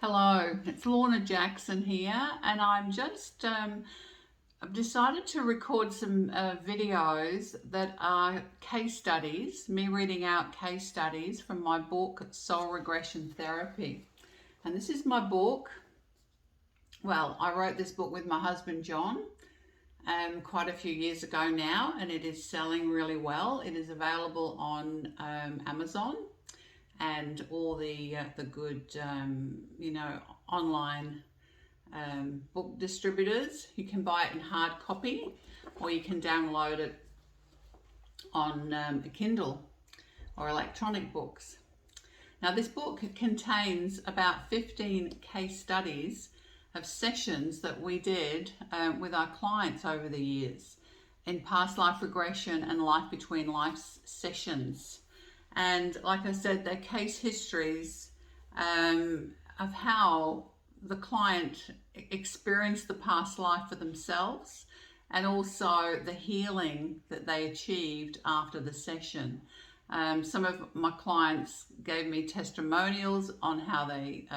Hello, it's Lorna Jackson here, and I've decided to record some videos that are case studies, me reading out case studies from my book, Soul Regression Therapy. And this is my book. Well, I wrote this book with my husband, John, quite a few years ago now, and it is selling really well. It is available on Amazon and all the good online book distributors. You can buy it in hard copy, or you can download it on a Kindle or electronic books. Now, this book contains about 15 case studies of sessions that we did with our clients over the years in past life regression and life between life sessions. And like I said, they're case histories of how the client experienced the past life for themselves, and also the healing that they achieved after the session. Some of my clients gave me testimonials on how they,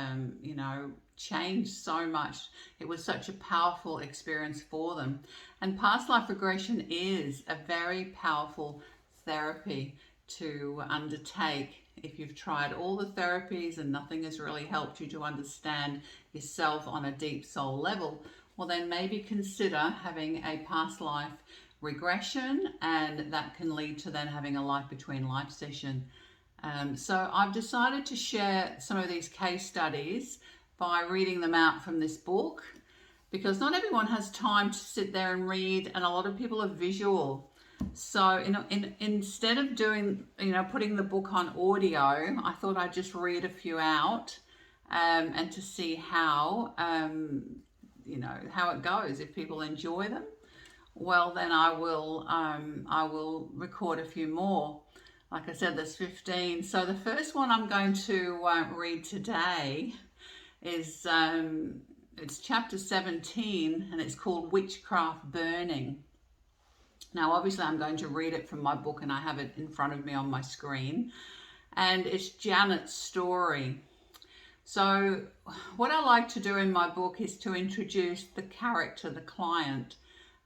changed so much. It was such a powerful experience for them. And past life regression is a very powerful therapy to undertake. If you've tried all the therapies and nothing has really helped you to understand yourself on a deep soul level, well then maybe consider having a past life regression, and that can lead to then having a life between life session. So I've decided to share some of these case studies by reading them out from this book, because not everyone has time to sit there and read, and a lot of people are visual. So instead of doing, putting the book on audio, I thought I'd just read a few out and to see how, how it goes. If people enjoy them, well, then I will record a few more. Like I said, there's 15. So the first one I'm going to read today is, it's chapter 17, and it's called Witchcraft Burning. Now, obviously, I'm going to read it from my book, and I have it in front of me on my screen. And it's Janet's story. So what I like to do in my book is to introduce the character, the client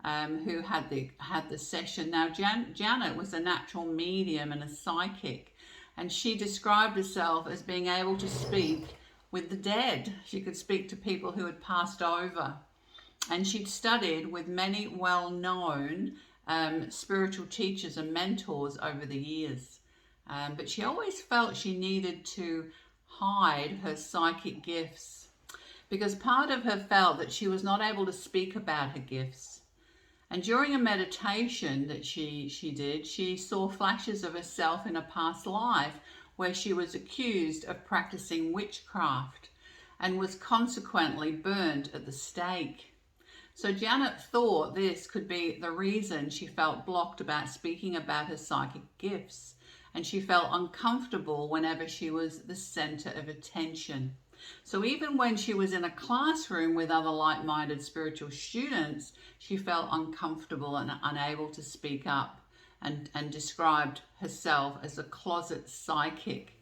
who had the session. Now, Janet was a natural medium and a psychic, and she described herself as being able to speak with the dead. She could speak to people who had passed over. And she'd studied with many well-known spiritual teachers and mentors over the years, but she always felt she needed to hide her psychic gifts, because part of her felt that she was not able to speak about her gifts. And during a meditation that she did, she saw flashes of herself in a past life where she was accused of practicing witchcraft and was consequently burned at the stake. So Janet thought this could be the reason she felt blocked about speaking about her psychic gifts, and she felt uncomfortable whenever she was the center of attention. So even when she was in a classroom with other like-minded spiritual students, she felt uncomfortable and unable to speak up, and described herself as a closet psychic.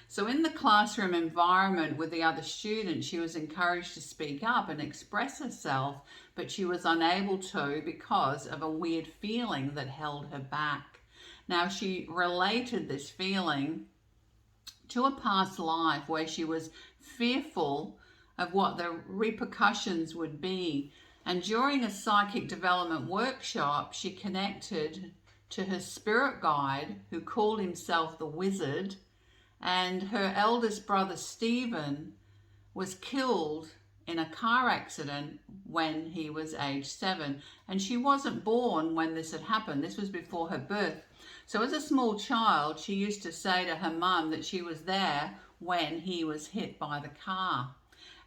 So in the classroom environment with the other students, she was encouraged to speak up and express herself, but she was unable to because of a weird feeling that held her back. Now, she related this feeling to a past life where she was fearful of what the repercussions would be. And during a psychic development workshop, she connected to her spirit guide, who called himself the Wizard, and her eldest brother Stephen was killed in a car accident when he was age 7, and she wasn't born when this had happened. This was before her birth. So as a small child, she used to say to her mum that she was there when he was hit by the car,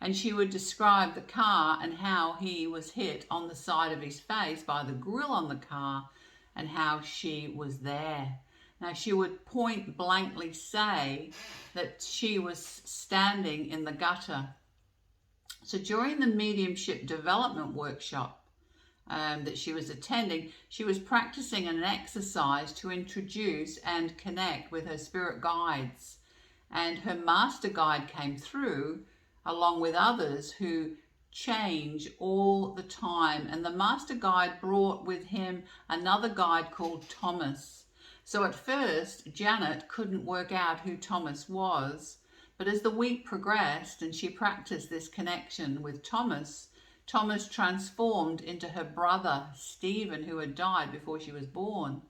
and she would describe the car and how he was hit on the side of his face by the grill on the car, and how she was there. Now, she would point blankly say that she was standing in the gutter. So during the mediumship development workshop that she was attending, she was practicing an exercise to introduce and connect with her spirit guides. And her master guide came through along with others who change all the time. And the master guide brought with him another guide called Thomas. So at first, Janet couldn't work out who Thomas was, but as the week progressed and she practiced this connection with Thomas, Thomas transformed into her brother, Stephen, who had died before she was born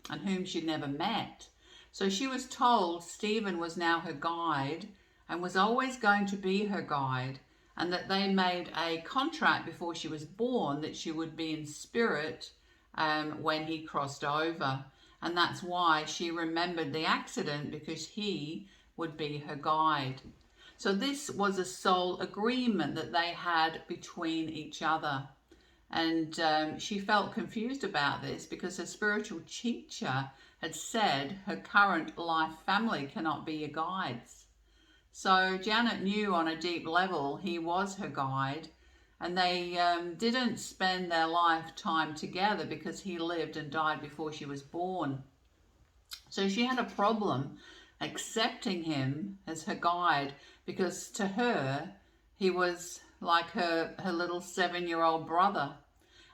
and whom she'd never met. So she was told Stephen was now her guide and was always going to be her guide, and that they made a contract before she was born that she would be in spirit when he crossed over. And that's why she remembered the accident, because he would be her guide. So this was a soul agreement that they had between each other. And she felt confused about this because her spiritual teacher had said her current life family cannot be your guides. So Janet knew on a deep level he was her guide, and they didn't spend their lifetime together because he lived and died before she was born. So she had a problem accepting him as her guide, because to her he was like her little 7-year-old brother.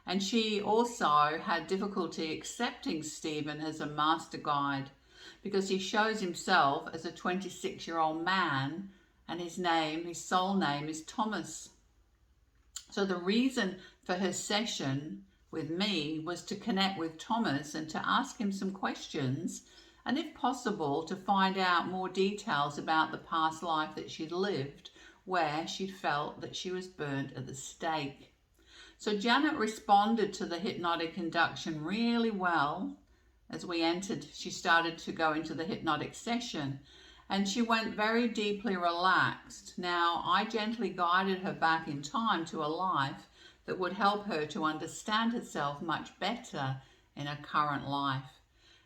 And she also had difficulty accepting Stephen as a master guide, because he shows himself as a 26-year-old man, and his soul name is Thomas. So the reason for her session with me was to connect with Thomas and to ask him some questions, and if possible to find out more details about the past life that she'd lived, where she'd felt that she was burnt at the stake. So Janet responded to the hypnotic induction really well. As we entered, she started to go into the hypnotic session, and she went very deeply relaxed. Now, I gently guided her back in time to a life that would help her to understand herself much better in her current life.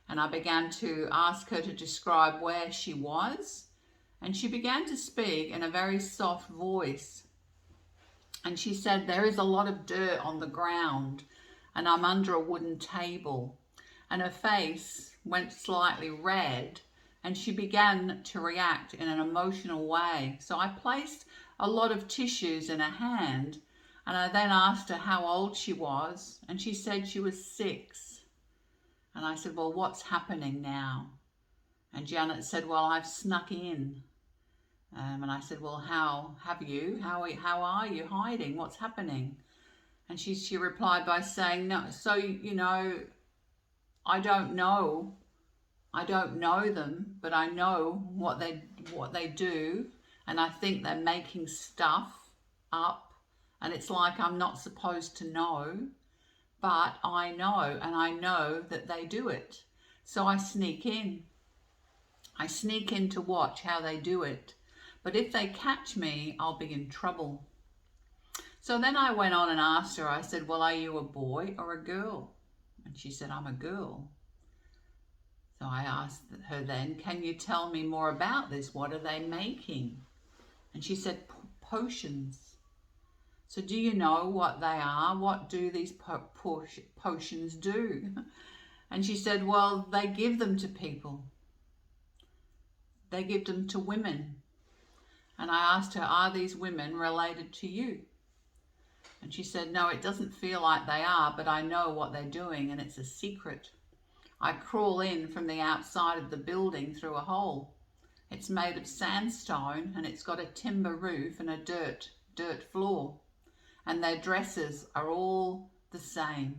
And I began to ask her to describe where she was, and she began to speak in a very soft voice. And she said, there is a lot of dirt on the ground, and I'm under a wooden table. And her face went slightly red, and she began to react in an emotional way. So I placed a lot of tissues in her hand, and I then asked her how old she was, and she said she was 6. And I said, well, what's happening now? And Janet said, well, I've snuck in. And I said, well, how have you? How are you hiding? What's happening? And she replied by saying, no, so, I don't know them, but I know what they do, and I think they're making stuff up, and it's like I'm not supposed to know, but I know, and I know that they do it. So I sneak in. I sneak in to watch how they do it. But if they catch me, I'll be in trouble. So then I went on and asked her, I said, well, are you a boy or a girl? And she said, I'm a girl. So I asked her then, can you tell me more about this? What are they making? And she said, potions. So do you know what they are? What do these potions do? And she said, well, they give them to people. They give them to women. And I asked her, are these women related to you? And she said, no, it doesn't feel like they are, but I know what they're doing, and it's a secret. I crawl in from the outside of the building through a hole. It's made of sandstone, and it's got a timber roof and a dirt floor. And their dresses are all the same.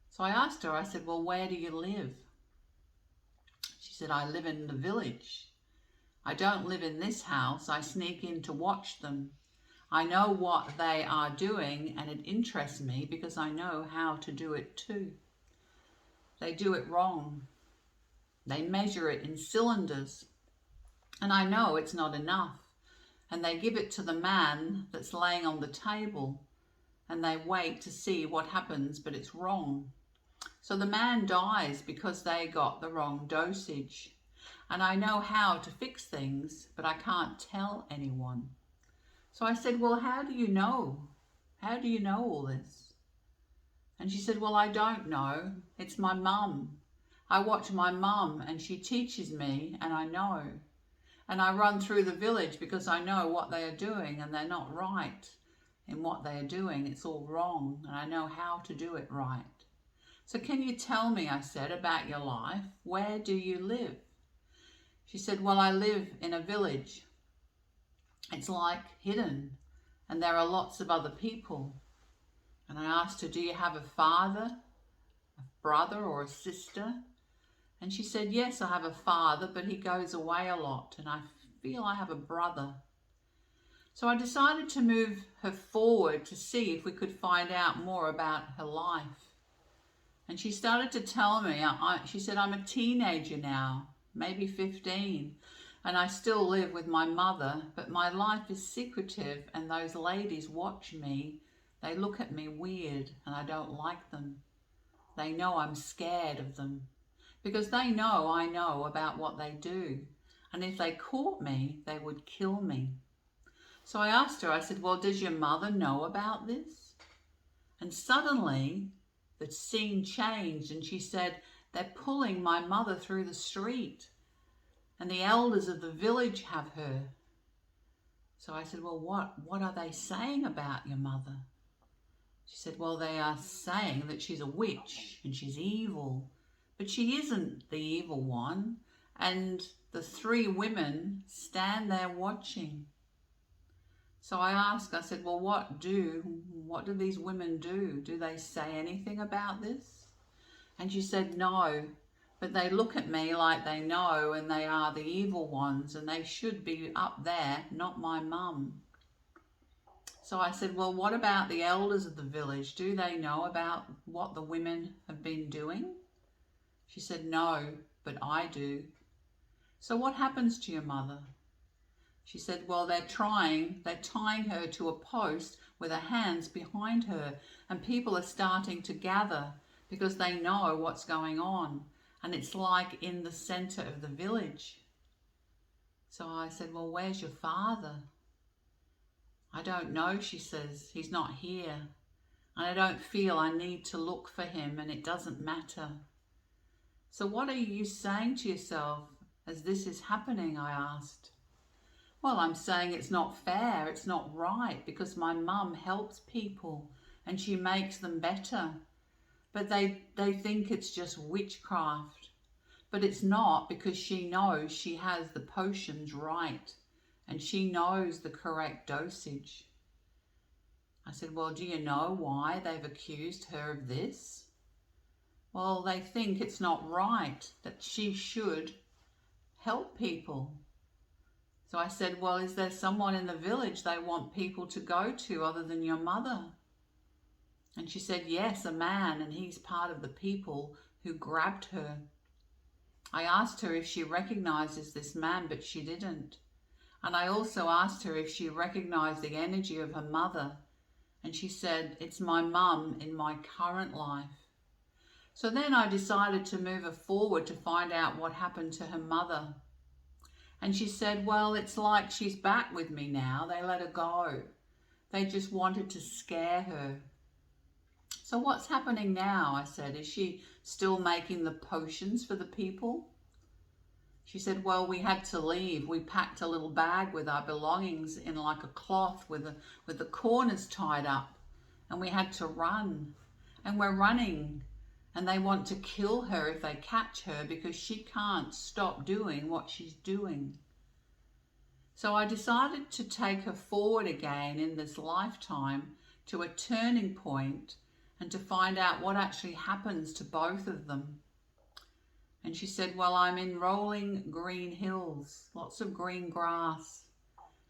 So I asked her, I said, well, where do you live? She said, I live in the village. I don't live in this house. I sneak in to watch them. I know what they are doing, and it interests me because I know how to do it too. They do it wrong. They measure it in cylinders, and I know it's not enough. And they give it to the man that's laying on the table, and they wait to see what happens, but it's wrong. So the man dies because they got the wrong dosage. And I know how to fix things, but I can't tell anyone. So I said, well, how do you know? How do you know all this? And she said, well, I don't know. It's my mum. I watch my mum and she teaches me and I know. And I run through the village because I know what they are doing and they're not right in what they are doing. It's all wrong, and I know how to do it right. So can you tell me, I said, about your life? Where do you live? She said, well, I live in a village. It's like hidden, and there are lots of other people. And I asked her, do you have a father, a brother or a sister? And she said, yes, I have a father, but he goes away a lot, and I feel I have a brother. So I decided to move her forward to see if we could find out more about her life. And she started to tell me, she said, I'm a teenager now, maybe 15, and I still live with my mother, but my life is secretive, and those ladies watch me. They look at me weird, and I don't like them. They know I'm scared of them, because they know I know about what they do, and if they caught me, they would kill me. So I asked her, I said, well, does your mother know about this? And suddenly the scene changed, and she said, they're pulling my mother through the street, and the elders of the village have her. So I said, well, what are they saying about your mother? She said, well, they are saying that she's a witch and she's evil, but she isn't the evil one. And the 3 women stand there watching. So I asked, I said, well, what do these women do? Do they say anything about this? And she said, no, but they look at me like they know, and they are the evil ones, and they should be up there, not my mum. So I said, well, what about the elders of the village? Do they know about what the women have been doing? She said, no, but I do. So what happens to your mother? She said, well, they're tying her to a post with her hands behind her, and people are starting to gather because they know what's going on, and it's like in the center of the village. So I said, well, where's your father? I don't know, she says. He's not here, and I don't feel I need to look for him, and it doesn't matter. So what are you saying to yourself as this is happening? I asked. Well, I'm saying it's not fair, it's not right, because my mum helps people and she makes them better. But they think it's just witchcraft. But it's not, because she knows she has the potions right and she knows the correct dosage. I said, well, do you know why they've accused her of this? Well, they think it's not right, that she should help people. So I said, well, is there someone in the village they want people to go to other than your mother? And she said, yes, a man, and he's part of the people who grabbed her. I asked her if she recognizes this man, but she didn't. And I also asked her if she recognized the energy of her mother, and she said, it's my mum in my current life. So then I decided to move her forward to find out what happened to her mother. And she said, well, it's like she's back with me now. They let her go. They just wanted to scare her. So what's happening now? I said, is she still making the potions for the people? She said, well, we had to leave. We packed a little bag with our belongings in like a cloth with the corners tied up, and we had to run. And we're running, and they want to kill her if they catch her because she can't stop doing what she's doing. So I decided to take her forward again in this lifetime to a turning point and to find out what actually happens to both of them. And she said, well, I'm in rolling green hills, lots of green grass.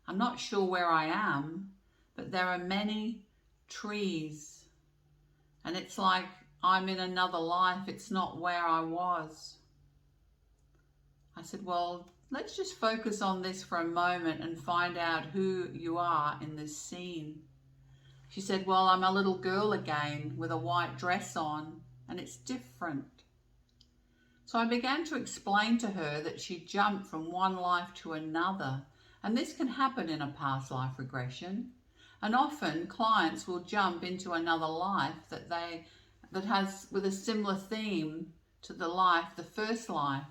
I'm not sure where I am, but there are many trees. And it's like I'm in another life. It's not where I was. I said, well, let's just focus on this for a moment and find out who you are in this scene. She said, well, I'm a little girl again with a white dress on, and it's different. So I began to explain to her that she jumped from one life to another, and this can happen in a past life regression. And often clients will jump into another life that has with a similar theme to the first life.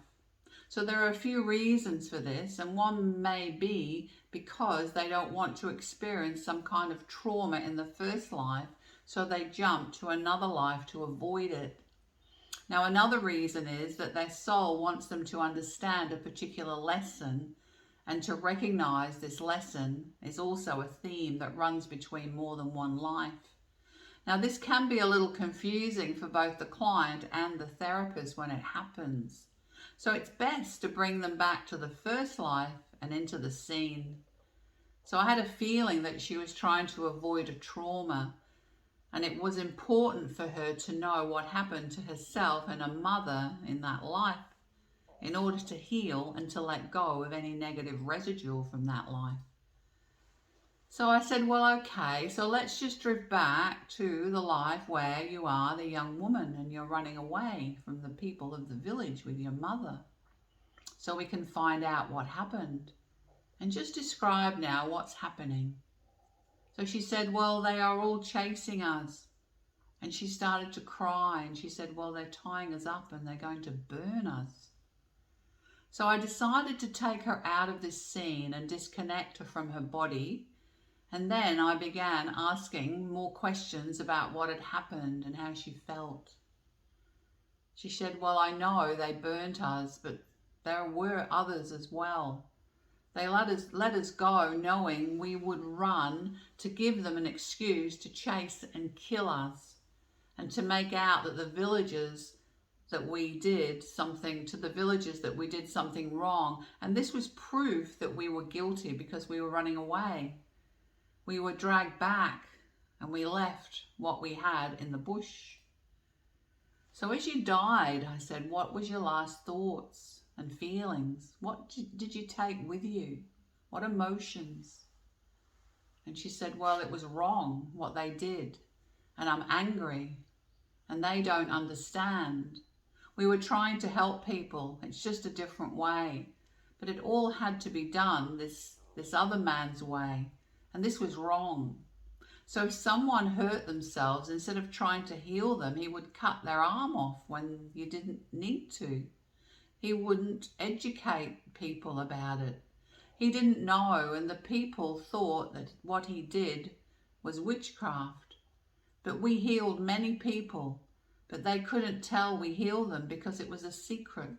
So there are a few reasons for this, and one may be because they don't want to experience some kind of trauma in the first life, so they jump to another life to avoid it. Now, another reason is that their soul wants them to understand a particular lesson, and to recognize this lesson is also a theme that runs between more than one life. Now, this can be a little confusing for both the client and the therapist when it happens. So it's best to bring them back to the first life and into the scene. So I had a feeling that she was trying to avoid a trauma, and it was important for her to know what happened to herself and her mother in that life in order to heal and to let go of any negative residue from that life. So I said, well, okay, so let's just drift back to the life where you are the young woman and you're running away from the people of the village with your mother, so we can find out what happened. And just describe now what's happening. So she said, well, they are all chasing us. And she started to cry, and she said, well, they're tying us up and they're going to burn us. So I decided to take her out of this scene and disconnect her from her body. And then I began asking more questions about what had happened and how she felt. She said, well, I know they burnt us, but there were others as well. They let us go knowing we would run to give them an excuse to chase and kill us, and to make out that the villagers that we did something wrong. And this was proof that we were guilty because we were running away. We were dragged back and we left what we had in the bush. So as you died, I said, what was your last thoughts and feelings? What did you take with you? What emotions? And she said, well, it was wrong what they did, and I'm angry, and they don't understand. We were trying to help people. It's just a different way. But it all had to be done this other man's way. And this was wrong. So if someone hurt themselves, instead of trying to heal them, he would cut their arm off when you didn't need to. He wouldn't educate people about it. He didn't know, and the people thought that what he did was witchcraft. But we healed many people, but they couldn't tell we healed them because it was a secret.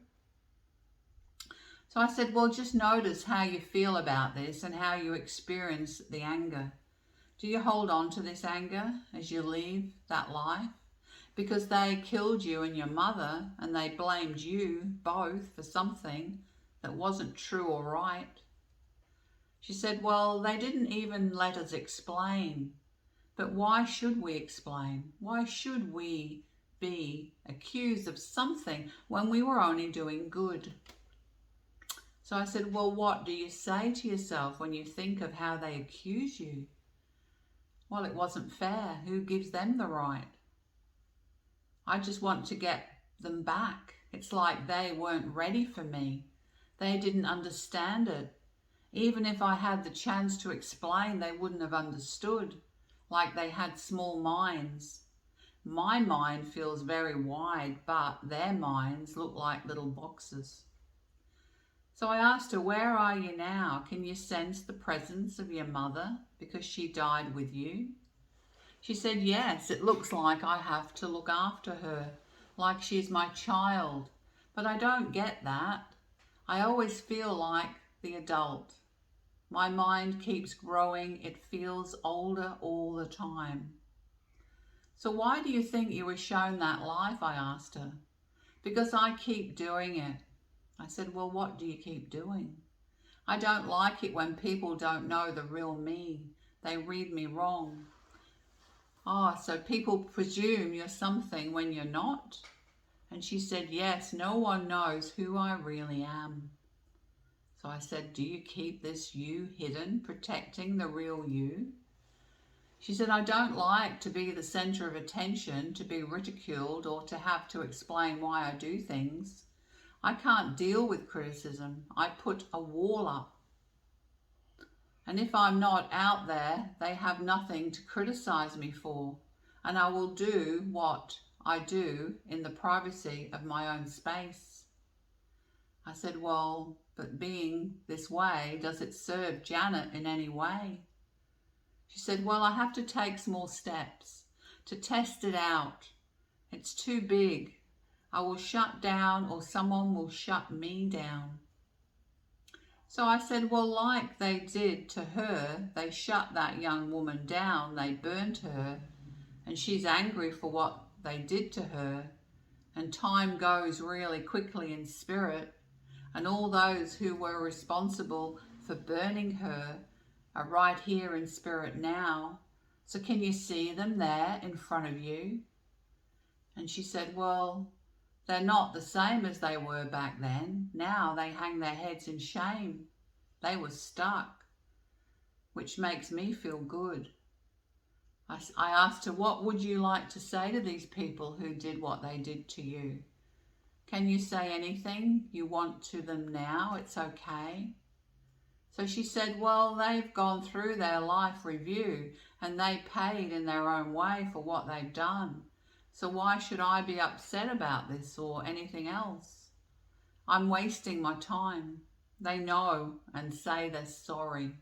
So I said, well, just notice how you feel about this and how you experience the anger. Do you hold on to this anger as you leave that life? Because they killed you and your mother, and they blamed you both for something that wasn't true or right. She said, well, they didn't even let us explain. But why should we explain? Why should we be accused of something when we were only doing good? So I said, well, what do you say to yourself when you think of how they accuse you? Well, it wasn't fair. Who gives them the right? I just want to get them back. It's like they weren't ready for me. They didn't understand it. Even if I had the chance to explain, they wouldn't have understood, like they had small minds. My mind feels very wide, but their minds look like little boxes. So I asked her, where are you now? Can you sense the presence of your mother because she died with you? She said, yes, it looks like I have to look after her, like she's my child. But I don't get that. I always feel like the adult. My mind keeps growing. It feels older all the time. So why do you think you were shown that life? I asked her. Because I keep doing it. I said, well, what do you keep doing? I don't like it when people don't know the real me. They read me wrong. Oh, so people presume you're something when you're not? And she said, yes, no one knows who I really am. So I said, do you keep this you hidden, protecting the real you? She said, I don't like to be the center of attention, to be ridiculed, or to have to explain why I do things. I can't deal with criticism. I put a wall up. And if I'm not out there, they have nothing to criticize me for. And I will do what I do in the privacy of my own space. I said, well, but being this way, does it serve Janet in any way? She said, well, I have to take small steps to test it out. It's too big. I will shut down or someone will shut me down. So I said, well, like they did to her, they shut that young woman down, they burnt her, and she's angry for what they did to her. And time goes really quickly in spirit, and all those who were responsible for burning her are right here in spirit now. So can you see them there in front of you? And she said, well, they're not the same as they were back then. Now they hang their heads in shame. They were stuck, which makes me feel good. I asked her, what would you like to say to these people who did what they did to you? Can you say anything you want to them now? It's okay. So she said, well, they've gone through their life review and they paid in their own way for what they've done. So why should I be upset about this or anything else? I'm wasting my time. They know and say they're sorry.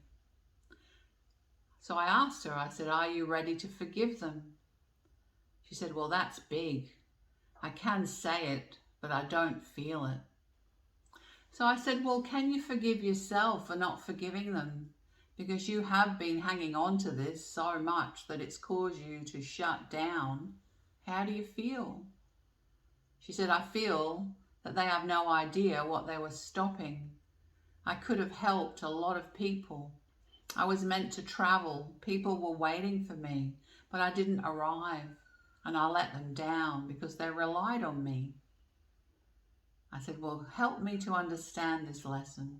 So I asked her, I said, are you ready to forgive them? She said, well, that's big. I can say it, but I don't feel it. So I said, well, can you forgive yourself for not forgiving them? Because you have been hanging on to this so much that it's caused you to shut down. How do you feel? She said, I feel that they have no idea what they were stopping. I could have helped a lot of people. I was meant to travel. People were waiting for me, but I didn't arrive, and I let them down because they relied on me. I said, well, help me to understand this lesson.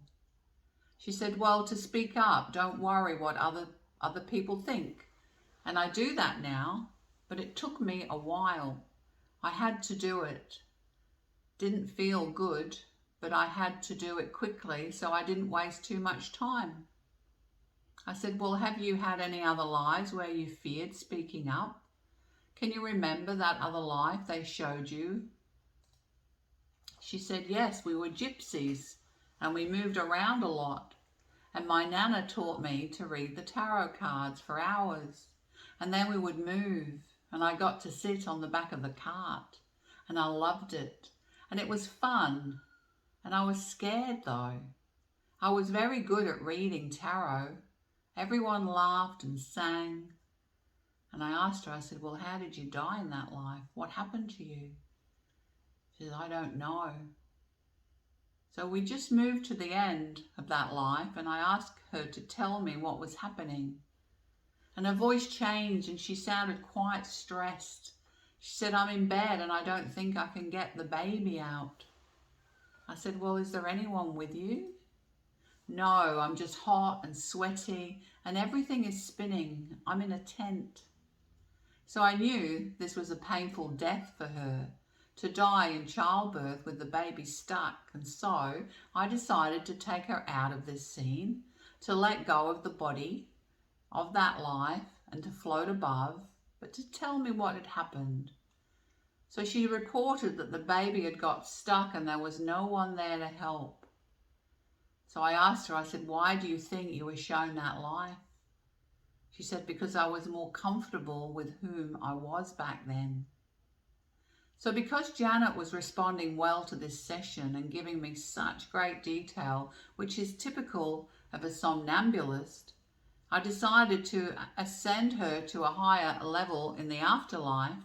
She said, well, to speak up, don't worry what other people think. And I do that now, but it took me a while. I had to do it. Didn't feel good, but I had to do it quickly so I didn't waste too much time. I said, well, have you had any other lives where you feared speaking up? Can you remember that other life they showed you? She said, yes, we were gypsies and we moved around a lot. And my nana taught me to read the tarot cards for hours. And then we would move and I got to sit on the back of the cart and I loved it. And it was fun. And I was scared though. I was very good at reading tarot. Everyone laughed and sang. And I asked her, I said, well, how did you die in that life? What happened to you? She said, I don't know. So we just moved to the end of that life and I asked her to tell me what was happening. And her voice changed and she sounded quite stressed. She said, I'm in bed and I don't think I can get the baby out. I said, well, is there anyone with you? No, I'm just hot and sweaty and everything is spinning. I'm in a tent. So I knew this was a painful death for her, to die in childbirth with the baby stuck. And so I decided to take her out of this scene, to let go of the body of that life and to float above, but to tell me what had happened. So she reported that the baby had got stuck and there was no one there to help. So I asked her, I said, why do you think you were shown that life? She said, because I was more comfortable with whom I was back then. So because Janet was responding well to this session and giving me such great detail, which is typical of a somnambulist, I decided to ascend her to a higher level in the afterlife,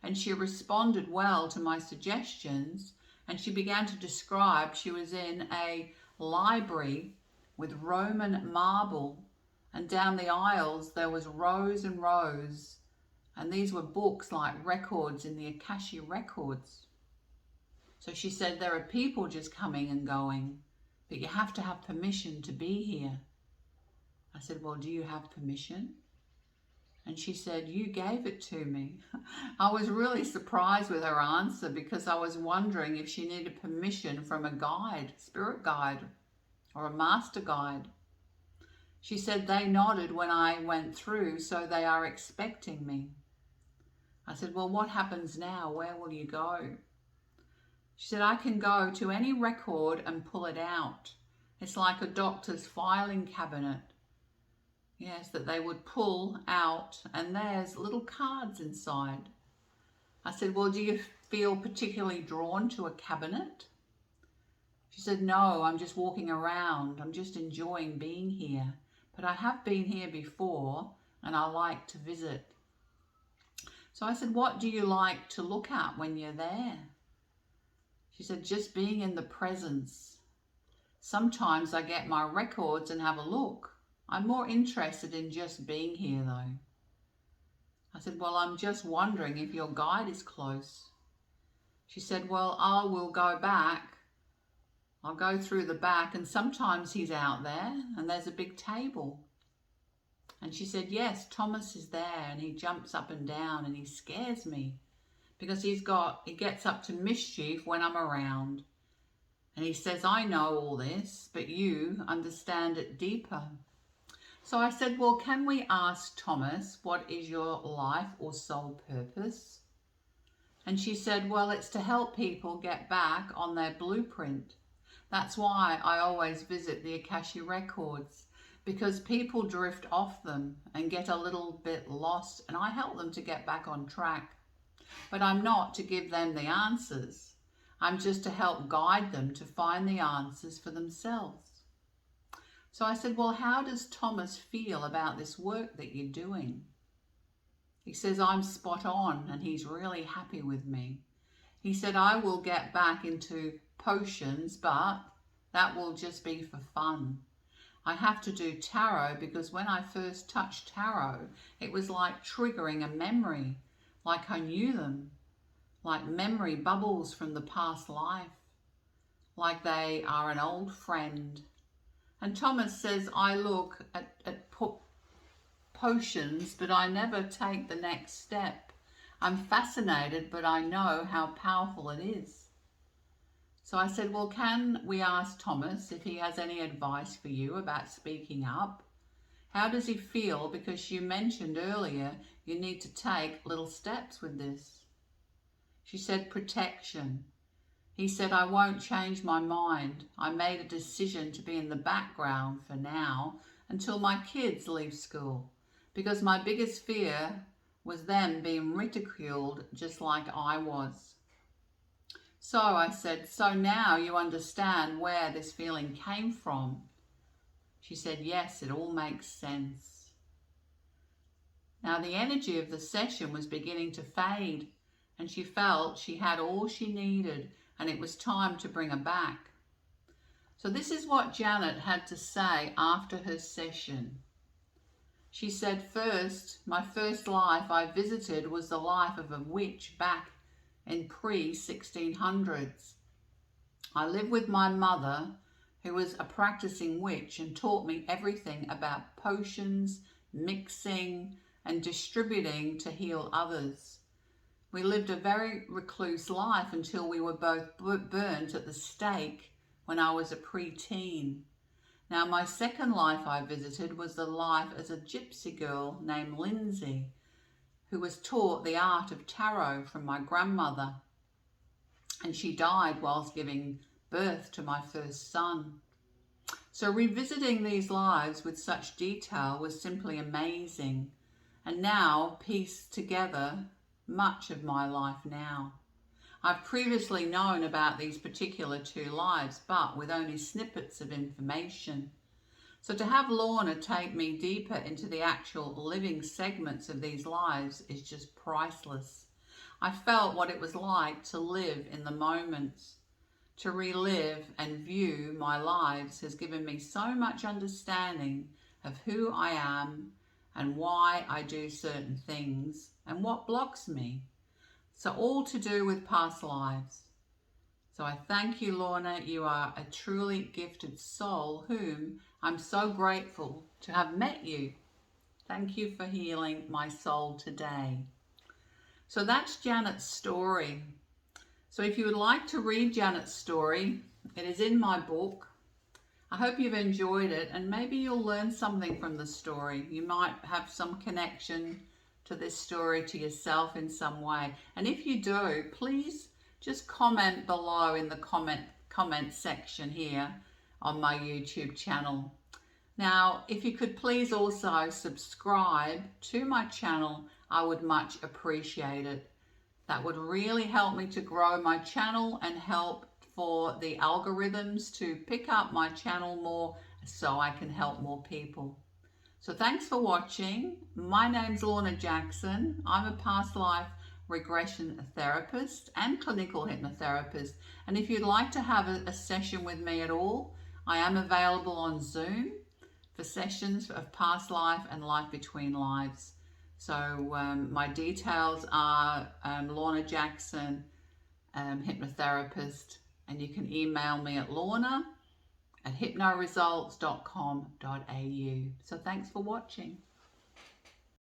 and she responded well to my suggestions, and she began to describe she was in a library with Roman marble, and down the aisles there was rows and rows, and these were books like records in the Akashic records. So she said, there are people just coming and going, but you have to have permission to be here. I said, well, do you have permission? And she said, you gave it to me. I was really surprised with her answer because I was wondering if she needed permission from a guide, spirit guide, or a master guide. She said, they nodded when I went through, so they are expecting me. I said, well, what happens now? Where will you go? She said, I can go to any record and pull it out. It's like a doctor's filing cabinet. Yes, that they would pull out, and there's little cards inside. I said, well, do you feel particularly drawn to a cabinet? She said, no, I'm just walking around. I'm just enjoying being here. But I have been here before, and I like to visit. So I said, what do you like to look at when you're there? She said, just being in the presence. Sometimes I get my records and have a look. I'm more interested in just being here though. I said, well, I'm just wondering if your guide is close. She said, well, I will go back. I'll go through the back, and sometimes he's out there and there's a big table. And she said, yes, Thomas is there, and he jumps up and down and he scares me because he gets up to mischief when I'm around. And he says, I know all this, but you understand it deeper. So I said, well, can we ask Thomas, what is your life or soul purpose? And she said, well, it's to help people get back on their blueprint. That's why I always visit the Akashic records, because people drift off them and get a little bit lost, and I help them to get back on track. But I'm not to give them the answers. I'm just to help guide them to find the answers for themselves. So I said, well, how does Thomas feel about this work that you're doing? He says, I'm spot on, and he's really happy with me. He said, I will get back into potions, but that will just be for fun. I have to do tarot because when I first touched tarot, it was like triggering a memory, like I knew them, like memory bubbles from the past life, like they are an old friend. And Thomas says, I look at potions, but I never take the next step. I'm fascinated, but I know how powerful it is. So I said, well, can we ask Thomas if he has any advice for you about speaking up? How does he feel? Because you mentioned earlier you need to take little steps with this. She said, protection. He said, I won't change my mind. I made a decision to be in the background for now until my kids leave school, because my biggest fear was them being ridiculed just like I was. So I said, so now you understand where this feeling came from? She said, yes, it all makes sense. Now the energy of the session was beginning to fade, and she felt she had all she needed, and it was time to bring her back. So this is what Janet had to say after her session. She said, first, my first life I visited was the life of a witch back in pre-1600s. I lived with my mother, who was a practicing witch and taught me everything about potions, mixing, and distributing to heal others. We lived a very recluse life until we were both burnt at the stake when I was a pre-teen. Now, my second life I visited was the life as a gypsy girl named Lindsay, who was taught the art of tarot from my grandmother, and she died whilst giving birth to my first son. So revisiting these lives with such detail was simply amazing, and now pieced together much of my life now. I've previously known about these particular two lives, but with only snippets of information. So to have Lorna take me deeper into the actual living segments of these lives is just priceless. I felt what it was like to live in the moments. To relive and view my lives has given me so much understanding of who I am and why I do certain things and what blocks me. So all to do with past lives. So I thank you, Lorna. You are a truly gifted soul whom I'm so grateful to have met you. Thank you for healing my soul today. So that's Janet's story. So if you would like to read Janet's story, it is in my book. I hope you've enjoyed it, and maybe you'll learn something from the story. You might have some connection to this story to yourself in some way. And if you do, please just comment below in the comment section here on my YouTube channel. Now, if you could please also subscribe to my channel, I would much appreciate it. That would really help me to grow my channel and help for the algorithms to pick up my channel more so I can help more people. So thanks for watching. My name's Lorna Jackson. I'm a past life regression therapist and clinical hypnotherapist. And if you'd like to have a session with me at all, I am available on Zoom for sessions of past life and life between lives. So my details are Lorna Jackson, hypnotherapist, and you can email me at lorna@hypnoresults.com.au. So thanks for watching.